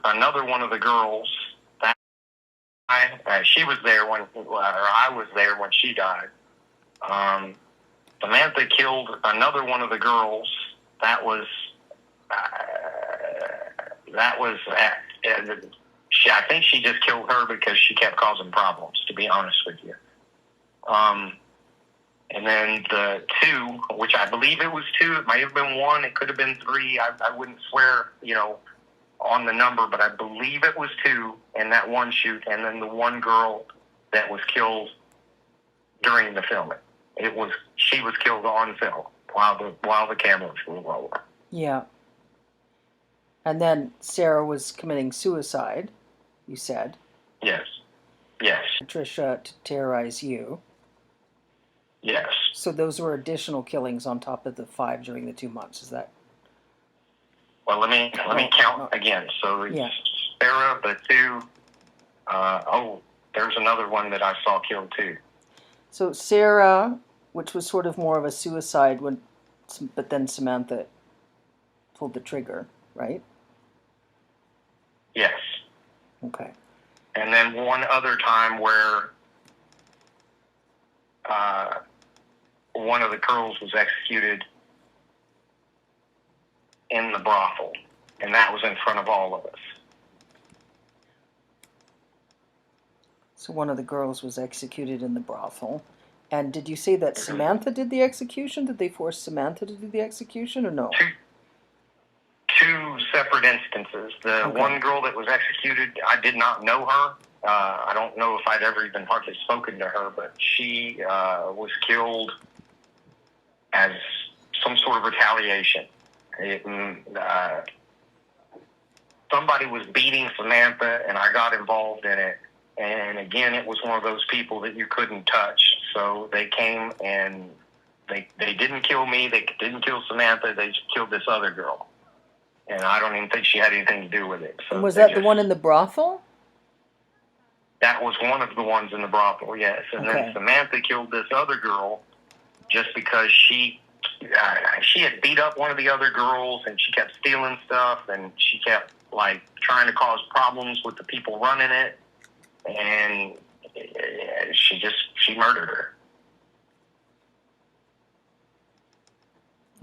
another one of the girls. She was there when, or I was there when she died. Samantha killed another one of the girls. That was I think she just killed her because she kept causing problems, to be honest with you. And then the two, which I believe it was two, it might have been one, it could have been three. I wouldn't swear, on the number, but I believe it was two in that one shoot, and then the one girl that was killed during the filming. She was killed on film while the cameras were rolling. Yeah. And then Sarah was committing suicide, you said. Yes. Yes. Patricia to terrorize you. Yes. So those were additional killings on top of the 5 during the 2 months, is that? Well, let me count again. So it's Sarah, the 2. There's another one that I saw killed too. So Sarah, which was sort of more of a suicide, but then Samantha pulled the trigger, right? Yes. Okay. And then one other time where one of the girls was executed in the brothel, and that was in front of all of us. So one of the girls was executed in the brothel. And did you say that Samantha did the execution? Did they force Samantha to do the execution or no? Two separate instances. The one girl that was executed, I did not know her. I don't know if I'd ever even hardly spoken to her, but she was killed as some sort of retaliation. Somebody was beating Samantha, and I got involved in it. And again, it was one of those people that you couldn't touch. So they came and they didn't kill me. They didn't kill Samantha. They just killed this other girl. And I don't even think she had anything to do with it. So and was that the one in the brothel? That was one of the ones in the brothel, yes. And then Samantha killed this other girl just because she had beat up one of the other girls, and she kept stealing stuff, and she kept trying to cause problems with the people running it, and she murdered her.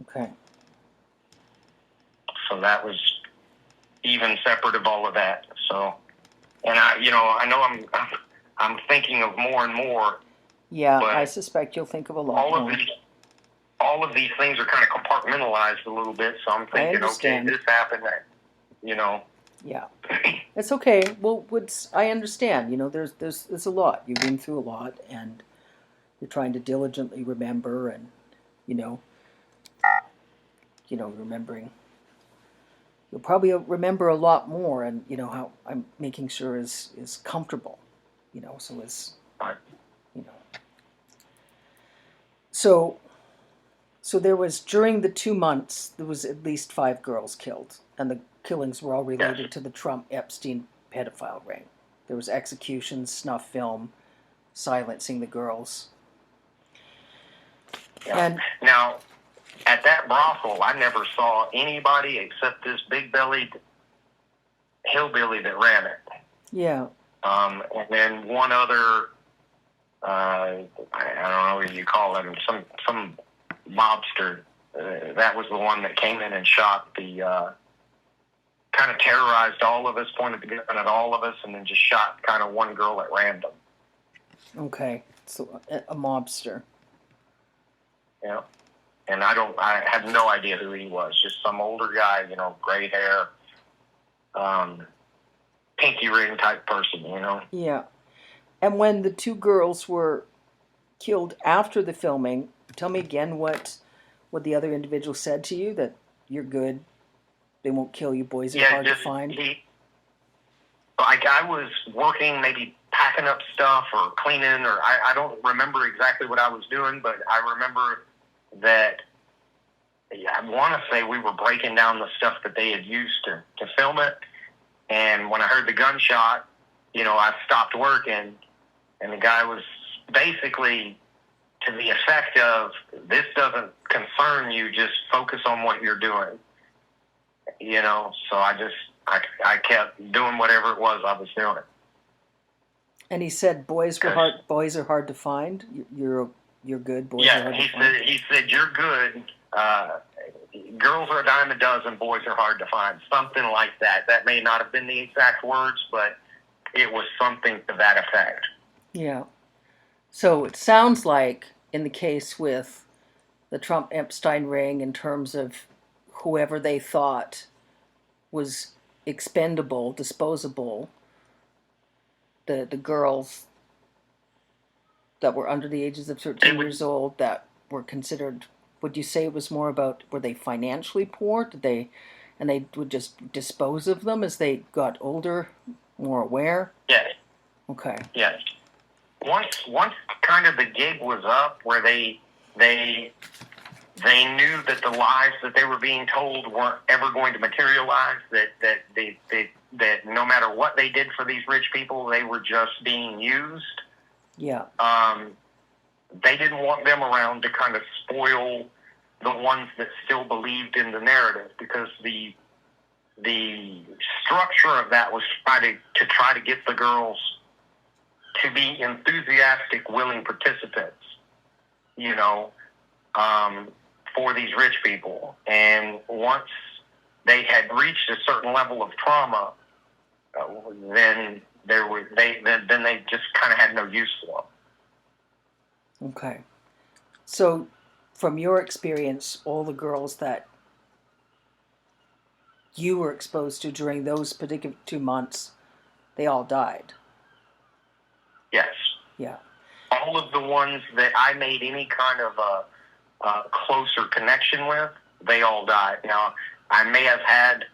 Okay. So that was even separate of all of that. So, and I know I'm thinking of more and more. Yeah, I suspect you'll think of a lot more. All of these things are kind of compartmentalized a little bit, so I'm thinking, okay, this happened, Yeah, it's okay. Well, I understand. There's a lot. You've been through a lot, and you're trying to diligently remember, and remembering. You'll probably remember a lot more, and how I'm making sure is comfortable. So is So there was, during the 2 months, there was at least 5 girls killed, and the killings were all related to the Trump-Epstein pedophile ring. There was executions, snuff film, silencing the girls. Yeah. And now, at that brothel, I never saw anybody except this big-bellied hillbilly that ran it. Yeah. And then one other, I don't know what you call him, some mobster. That was the one that came in and shot kind of terrorized all of us, pointed the gun at all of us, and then just shot kind of one girl at random. Okay, so a mobster. Yeah, and I had no idea who he was. Just some older guy, gray hair, pinky ring type person, Yeah, and when the 2 girls were killed after the filming, tell me again what the other individual said to you, that you're good, they won't kill you, boys are hard to find. I was working, maybe packing up stuff or cleaning, or I don't remember exactly what I was doing, but I remember that I want to say we were breaking down the stuff that they had used to film it, and when I heard the gunshot, I stopped working, and the guy was basically to the effect of, this doesn't concern you, just focus on what you're doing. So I I kept doing whatever it was I was doing. And he said boys are hard to find. You're good. Boys are hard to find. He said you're good. Girls are a dime a dozen. Boys are hard to find. Something like that. That may not have been the exact words, but it was something to that effect. Yeah. So it sounds like in the case with the Trump-Epstein ring, in terms of whoever they thought was expendable, disposable, the girls that were under the ages of 13 years old that were considered, would you say it was more about, were they financially poor? And they would just dispose of them as they got older, more aware? Yes. Okay. Yes. Once kind of the gig was up, where they knew that the lies that they were being told weren't ever going to materialize, that no matter what they did for these rich people, they were just being used. Yeah. They didn't want them around to kind of spoil the ones that still believed in the narrative, because the structure of that was to try to get the girls to be enthusiastic, willing participants, for these rich people. And once they had reached a certain level of trauma, then they just kind of had no use for them. Okay. So, from your experience, all the girls that you were exposed to during those particular 2 months, they all died? Yes. Yeah. All of the ones that I made any kind of a closer connection with, they all died. Now, I may have had,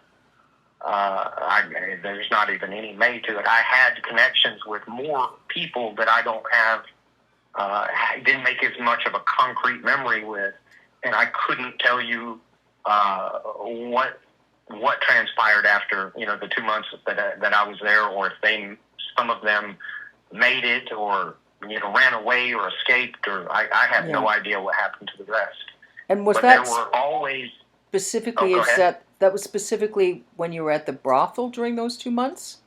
there's not even any may to it. I had connections with more people that I don't have, didn't make as much of a concrete memory with, and I couldn't tell you what transpired after the 2 months that I was there, or if some of them made it, or ran away or escaped, or I have no idea what happened to the rest. And was there were always specifically that was specifically when you were at the brothel during those 2 months?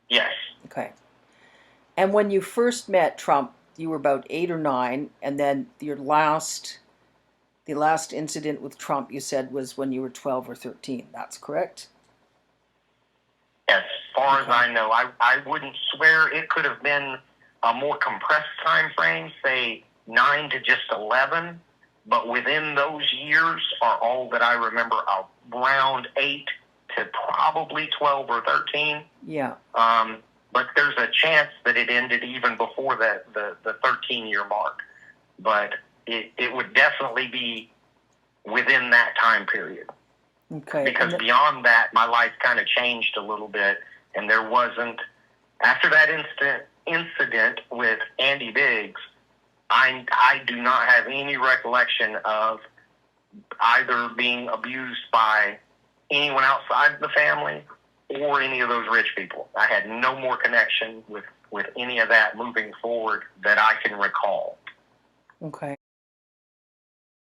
Yes. Okay. And when you first met Trump, you were about 8 or 9, and then the last incident with Trump, you said, was when you were 12 or 13. That's correct? As far as I know, I wouldn't swear. It could have been a more compressed time frame, say 9 to just 11. But within those years are all that I remember, around 8 to probably 12 or 13. Yeah. But there's a chance that it ended even before the 13-year mark. But it would definitely be within that time period. Okay. Because beyond that, my life kind of changed a little bit, and there wasn't, after that incident with Andy Biggs, I do not have any recollection of either being abused by anyone outside the family or any of those rich people. I had no more connection with any of that moving forward that I can recall. Okay.